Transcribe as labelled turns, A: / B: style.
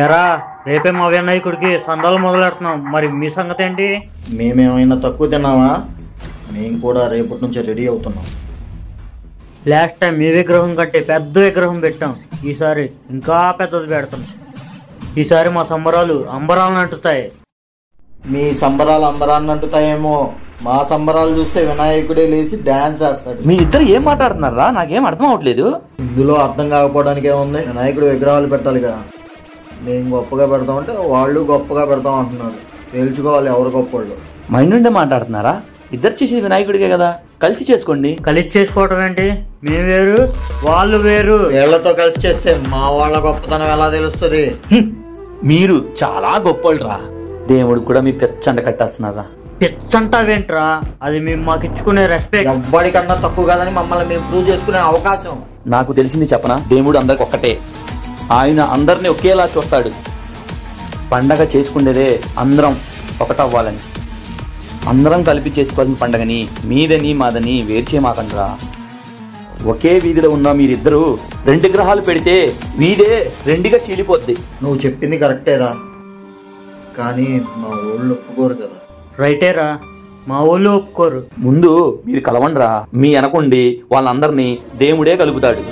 A: ఎరా రేపే మా వినాయకుడికి సందాలు మొదలెడుతున్నాం, మరి మీ సంగతి ఏంటి?
B: మేమేమైనా తక్కువ తిన్నావా? మేము కూడా రేపటి నుంచి రెడీ అవుతున్నాం.
A: లాస్ట్ టైం మీ విగ్రహం కంటే పెద్ద విగ్రహం పెట్టాం, ఈసారి ఇంకా పెద్దది పెడతాం. ఈసారి మా సంబరాలు అంబరాలను అంటుతాయి.
B: మీ సంబరాలు అంబరాన్ని అంటుతాయేమో, మా సంబరాలు చూస్తే వినాయకుడే లేచి డాన్స్ చేస్తాడు.
C: మీ ఇద్దరు ఏం మాట్లాడుతున్నారా? నాకేం అర్థం అవట్లేదు.
B: ఇందులో అర్థం కాకపోవడానికి ఏముంది? వినాయకుడు విగ్రహాలు పెట్టాలిగా. మేము గొప్పగా పెడతామంటే వాళ్ళు గొప్పగా పెడతాం అంటున్నారు. తేల్చుకోవాలి ఎవరు గొప్పవాళ్ళు.
C: మైండ్ నుండే మాట్లాడుతున్నారా? ఇద్దరు చేసేది వినాయకుడికే కదా, కలిసి చేసుకోండి.
A: కలిసి చేసుకోవటం ఏంటి? మేము వేరు వాళ్ళు వేరు.
B: వీళ్లతో కలిసి చేస్తే మా వాళ్ళ గొప్పతనం ఎలా తెలుస్తుంది?
C: మీరు చాలా గొప్పవాళ్ళు రా. దేవుడు కూడా మీ పెచ్చంట కట్టేస్తున్నారా?
A: పిచ్చంటావేంట్రా? అది మేము మాకు ఇచ్చుకునే రెస్పెక్ట్.
B: ఎవ్వడికన్నా తక్కువ కాదని మమ్మల్ని మేము ప్రూవ్ చేసుకునే అవకాశం.
C: నాకు తెలిసింది చెప్పనా? దేవుడు అందరికి ఒక్కటే, ఆయన అందరినీ ఒకేలా చూస్తాడు. పండగ చేసుకునేదే అందరం ఒకటవ్వాలని. అందరం కలిపి చేసుకోవాల్సిన పండగని మీదని మాదని వేర్చే మాకండ్రా. ఒకే వీధిలో ఉన్న మీరిద్దరూ 2 విగ్రహాలు పెడితే వీధే 2గా చీలిపోద్ది.
B: నువ్వు చెప్పింది కరెక్టేరా, కానీ మా ఊళ్ళు ఒప్పుకోరు కదా.
A: రైటేరా, మా ఊళ్ళో ఒప్పుకోరు.
C: ముందు మీరు కలవండ్రా. మీ అనకుండి వాళ్ళందరినీ దేవుడే కలుపుతాడు.